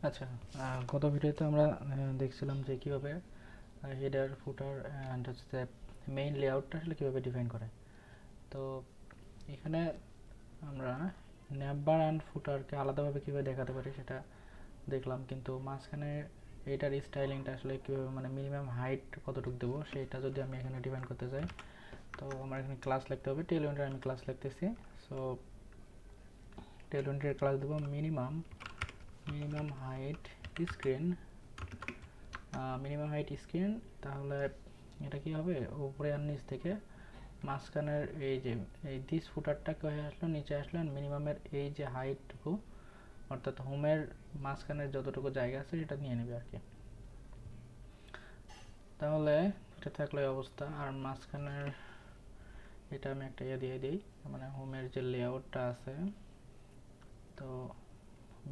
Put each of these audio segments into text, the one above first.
আচ্ছা, গত ভিডিওতে আমরা দেখছিলাম যে কীভাবে হেডার ফুটার অ্যান্ড হচ্ছে মেইন লেআউটটা আসলে কীভাবে ডিফাইন করে। তো এখানে আমরা ন্যাববার অ্যান্ড ফুটারকে আলাদাভাবে কীভাবে দেখাতে পারি সেটা দেখলাম, কিন্তু মাঝখানে এটার স্টাইলিংটা আসলে কীভাবে, মানে মিনিমাম হাইট কতটুকু দেবো সেটা যদি আমি এখানে ডিফাইন করতে চাই, তো আমার এখানে ক্লাস লিখতে হবে। টেল20 আমি ক্লাস লিখতেছি। সো টেল20 এর ক্লাস দেবো মিনিমাম হাইট স্ক্রিন, স্ক্রিন। তাহলে এটা কি হবে, উপরে আর নিচ থেকে মাঝখানের এই যে এই দিস ফুটারটা হয়ে আসলো, নিচে আসলো, মিনিমামের এই যে হাইটটুকু, অর্থাৎ হোমের মাঝখানের যতটুকু জায়গা আছে সেটা নিয়ে নেবে আর কি। তাহলে এটা থাকলো এই অবস্থা। আর মাঝখানের এটা আমি একটা দিয়ে দিই, মানে হোমের যে লেআউটটা আছে, তো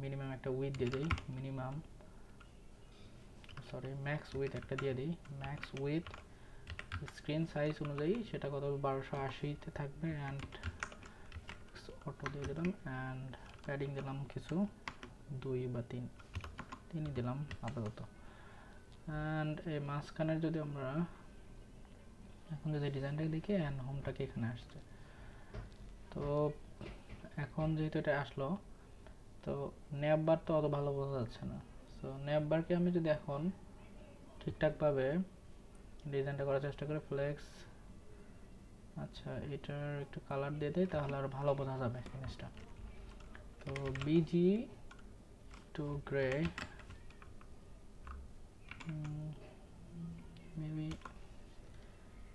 মিনিমাম একটা উইথ দিয়ে দিই, ম্যাক্স উইথ একটা দিয়ে দিই, ম্যাক্স উইথ স্ক্রিন সাইজ অনুযায়ী সেটা কত 1280-তে থাকবে। অ্যান্ড অটো দিয়ে দিলাম, অ্যান্ড প্যাডিং দিলাম কিছু 2 বা 3ই দিলাম আপাতত। অ্যান্ড এই মাঝখানের যদি আমরা এখন যদি ডিজাইনটাকে দেখি, অ্যান্ড হোমটাকে এখানে আসছে, তো এখন যেহেতু এটা আসলো, তো ন্যাববার তো অত ভালো বোঝা যাচ্ছে না। সো ন্যাববারকে আমি যদি এখন ঠিকঠাকভাবে ডিজাইনটা করার চেষ্টা করি, ফ্লেক্স, আচ্ছা এটার একটু কালার দিয়ে দেয় তাহলে আরও ভালো বোঝা যাবে জিনিসটা। তো বিজি টু গ্রে, মেবি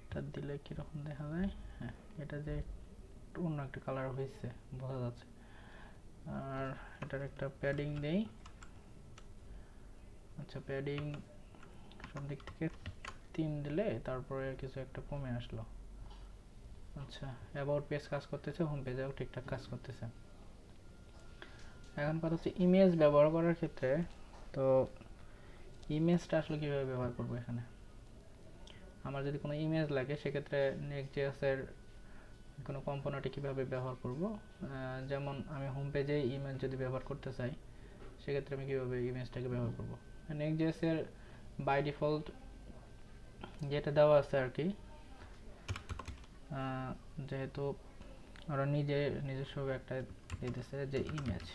এটা দিলে কীরকম দেখা যায়। হ্যাঁ, এটা যে অন্য একটা কালার হয়েছে বোঝা যাচ্ছে। আর এটার একটা প্যাডিং দেই। আচ্ছা, প্যাডিং সব দিক থেকে 3 দিলে তারপরে কিছু একটা কমে আসলো। আচ্ছা, অ্যাবাউট পেজ কাজ করতেছে, হোম পেজেও ঠিকঠাক কাজ করতেছে। এখন কথা হচ্ছে ইমেজ ব্যবহার করার ক্ষেত্রে, তো ইমেজটা আসলে কীভাবে ব্যবহার করব এখানে। আমার যদি কোনো ইমেজ লাগে সেক্ষেত্রে next.js এর কোনো কম্পোনেন্টে কীভাবে ব্যবহার করব, যেমন আমি হোম পেজে ইমেজ যদি ব্যবহার করতে চাই সেক্ষেত্রে আমি কীভাবে ইমেজটাকে ব্যবহার করব। next.js এর বাই ডিফল্ট যেটা দেওয়া আছে আর কি, যেহেতু ওরা নিজস্ব একটা দিতেছে যে ইমেজ,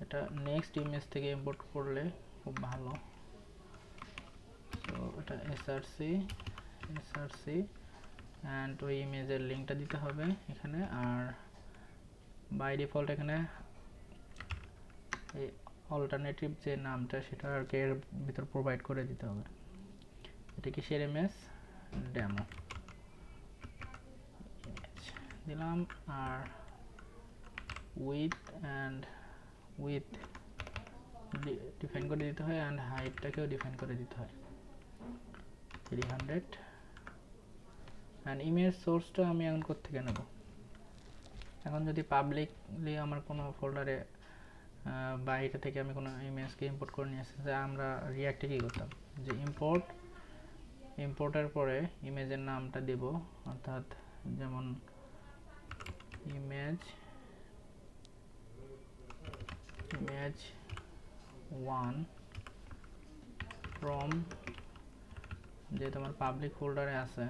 এটা নেক্সট ইমেজ থেকে ইম্পোর্ট করলে খুব ভালো। তো এটা এসআরসি অ্যান্ড ওই ইমেজের লিঙ্কটা দিতে হবে এখানে। আর বাই ডিফল্ট এখানে এই অল্টারনেটিভ যে নামটা সেটা আর কি এর ভিতর প্রোভাইড করে দিতে হবে। এটা কি শেয়ার ইমেজ ডেমো দিলাম, আর উইথ ডিফাইন করে দিতে হয়, অ্যান্ড হাইটটাকেও ডিফাইন করে দিতে হয় 300। অ্যান্ড ইমেজ সোর্সটা আমি এখন কোত্থেকে নেব। এখন যদি পাবলিকলি আমার কোনো ফোল্ডারে বা এটা থেকে আমি কোনো ইমেজকে ইম্পোর্ট করে নিয়ে আসছি, যে আমরা রিয়াক্টে কী করতাম, যে ইম্পোর্টের পরে ইমেজের নামটা দেব, অর্থাৎ যেমন ইমেজ 1 ফ্রম, যেহেতু আমার পাবলিক ফোল্ডারে আছে,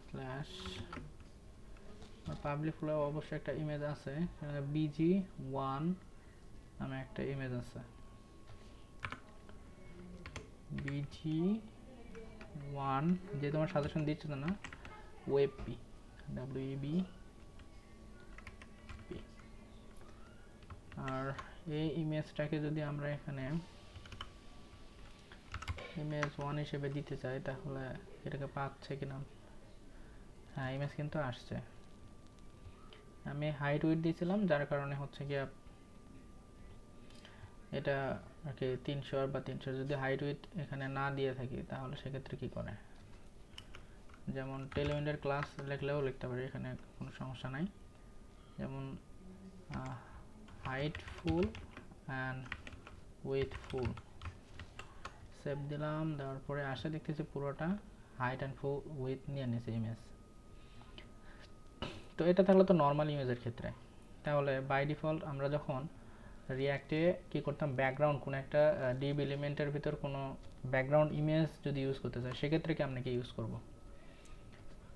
স্ল্যাশ পাবলিক ফোল্ডারে অবশ্যই একটা ইমেজ আছে, bg1 নামে একটা ইমেজ আছে, bg1 যে তোমার সাজেশন দিচ্ছে না, ওয়েবপি, web। আর এই ইমেজটাকে যদি আমরা এখানে ইমেজ 1 হিসেবে দিতে চাই তাহলে এটাকে পাচ্ছে কিনা। হ্যাঁ, ইমেজ কিন্তু আসছে। আমি হাইট উইডথ দিয়েছিলাম, যার কারণে হচ্ছে কি এটা আর কি 300 আর বা 300। যদি হাইট উইডথ এখানে না দিয়ে থাকি তাহলে সেক্ষেত্রে কি করে, যেমন টেলউইন্ডের ক্লাস লিখলেও লিখতে পারি, এখানে কোনো সমস্যা নাই। যেমন height full and with full, save দিলাম। দেওয়ার পরে আসে দেখতেছি পুরোটা হাইট অ্যান্ড ফুল উইথ নিয়ে নিয়েছে ইমেজ। তো এটা থাকলে তো নর্মাল ইমেজের ক্ষেত্রে। তাহলে বাই ডিফল্ট আমরা যখন রিয়াক্টে কি করতাম, ব্যাকগ্রাউন্ড কোনো একটা ডিভ এলিমেন্টের ভিতর কোনো ব্যাকগ্রাউন্ড ইমেজ যদি ইউজ করতে চাই, সেক্ষেত্রে কি আমরা কি ইউজ করব।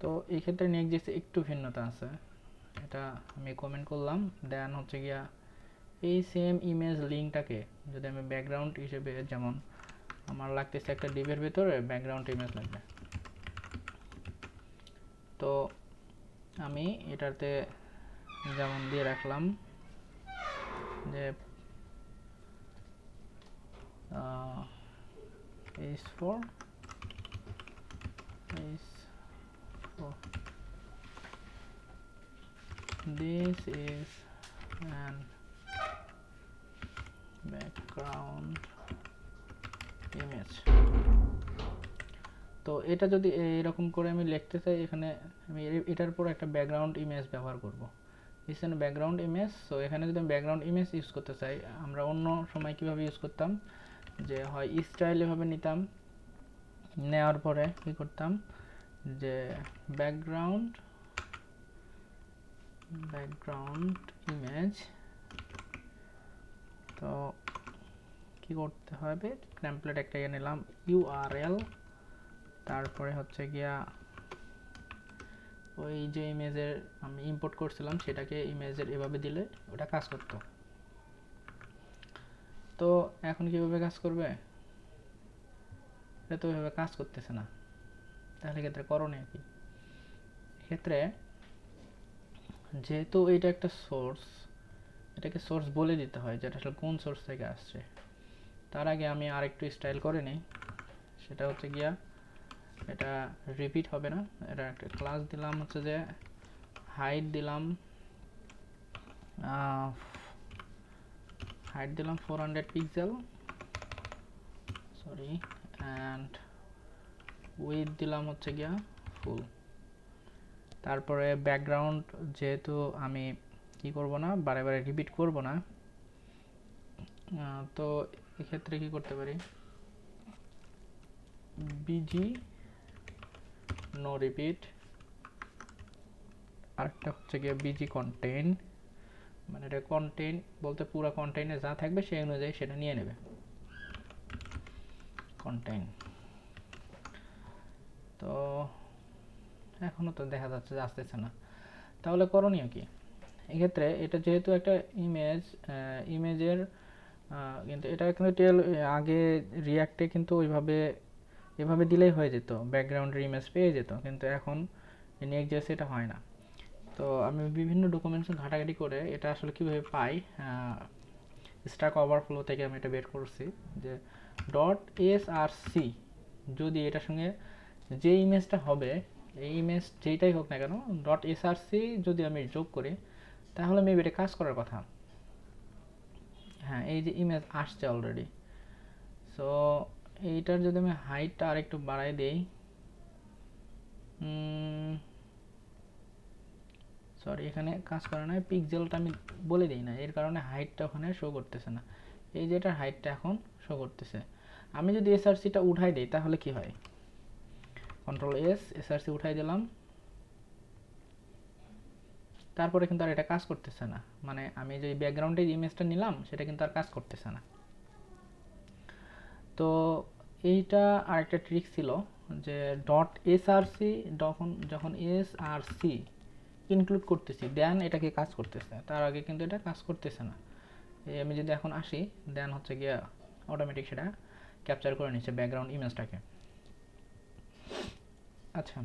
তো এই ক্ষেত্রে নেক্সট.js একটু ভিন্নতা আছে, এটা আমি কমেন্ট করলাম। দেন হচ্ছে গিয়া এই সেম ইমেজ লিঙ্কটাকে যদি আমি ব্যাকগ্রাউন্ড হিসেবে, যেমন আমার লাগতেছে একটা ডিভের ভিতরে ব্যাকগ্রাউন্ড ইমেজ লাগবে, তো আমি এটাতে যেমন দিয়ে রাখলাম যে h4 this is an background image। তো এটা যদি এরকম করে আমি লিখতে চাই, এখানে আমি এটার পর একটা ব্যাকগ্রাউন্ড ইমেজ ব্যবহার করব, ইসেন ব্যাকগ্রাউন্ড ইমেজ। সো এখানে যদি আমি ব্যাকগ্রাউন্ড ইমেজ ইউজ করতে চাই, আমরা অন্য সময় কিভাবে ইউজ করতাম, যে হয় স্টাইল এভাবে নিতাম, নেওয়ার পরে কি করতাম যে ব্যাকগ্রাউন্ড ইমেজ, তো কি করতে হবে, টেমপ্লেট একটা নিলাম, ইউআরএল, তারপরে হচ্ছে গিয়া ওই যে ইমেজের আমি ইম্পোর্ট করছিলাম সেটাকে ইমেজের এভাবে দিলে ওটা কাজ করতো। তো এখন কিভাবে কাজ করবে, এটা তো এভাবে কাজ করতেছে না, তাহলে ক্ষেত্রে করণীয় কি? ক্ষেত্রে যেহেতু এটা একটা সোর্স, এটাকে সোর্স বলে দিতে হয় যেটা আসলে কোন সোর্স থেকে আসছে। তার আগে আমি আরেকটু স্টাইল করে নিই, সেটা হচ্ছে গিয়া এটা রিপিট হবে না, এটা একটা ক্লাস দিলাম হচ্ছে যে হাইট দিলাম 400 পিক্সেল, সরি, অ্যান্ড উইথ দিলাম হচ্ছে গিয়া ফুল। তারপরে ব্যাকগ্রাউন্ড যেহেতু আমি কি করব না, বারে বারে রিপিট করব না, তো এক্ষেত্রে কি করতে পারি, বিজি নো রিপিট, আরেকটা হচ্ছে গিয়ে বিজি কন্টেইন, মানে এটা কন্টেইন বলতে পুরো কন্টেইনে যা থাকবে সেই অনুযায়ী সেটা নিয়ে নেবে কন্টেইন। তো এখনো তো দেখা যাচ্ছে যে আসতেছে না, তাহলে করণীয় কি? এক্ষেত্রে এটা যেহেতু একটা ইমেজের কিন্তু এটা কিন্তু আগে রিয়াক্টে কিন্তু এভাবে দিলেই হয়ে যেত, ব্যাকগ্রাউন্ডের ইমেজ পেয়ে যেত, কিন্তু এখন নেক্সট.js এটা হয় না। তো আমি বিভিন্ন ডকুমেন্টস ঘাটাঘাটি করে এটা আসলে কীভাবে পাই, স্ট্যাক ওভারফ্লো থেকে আমি এটা বের করছি যে .src যদি এটার সঙ্গে যে ইমেজটা হবে, এই ইমেজ যেটাই হোক না কেন, .src যদি আমি যোগ করি তাহলে মেবি এটা কাজ করার কথা। হ্যাঁ, এই যে ইমেজ আসছে অলরেডি, সো এইটার যদি আমি হাইটটা আরেকটু বাড়াই দেই, সরি এখানে কাজ করে না, পিক্সেলটা আমি বলে দিই না, এর কারণে হাইটটা ওখানে শো করতেছে না। এই যে এটার হাইটটা এখন শো করতেছে। আমি যদি এসআরসিটা উঠাই দিই তাহলে কি হয়, কন্ট্রোল এস, এসআরসি উঠাই দিলাম, তারপরে কিন্তু আর এটা কাজ করতেছে না, মানে আমি যে ব্যাকগ্রাউন্ডে ইমেজটা নিলাম সেটা কিন্তু আর কাজ করতেছে না। তো এইটা আরেকটা ট্রিক ছিল যে .src যখন src ইনক্লুড করতেছি দেন এটাকে কাজ করতেছে, তার আগে কিন্তু এটা কাজ করতেছে না। এই আমি যদি এখন আসি দেন হচ্ছে গিয়া অটোমেটিক সেটা ক্যাপচার করে নিচ্ছে ব্যাকগ্রাউন্ড ইমেজটাকে। আচ্ছা,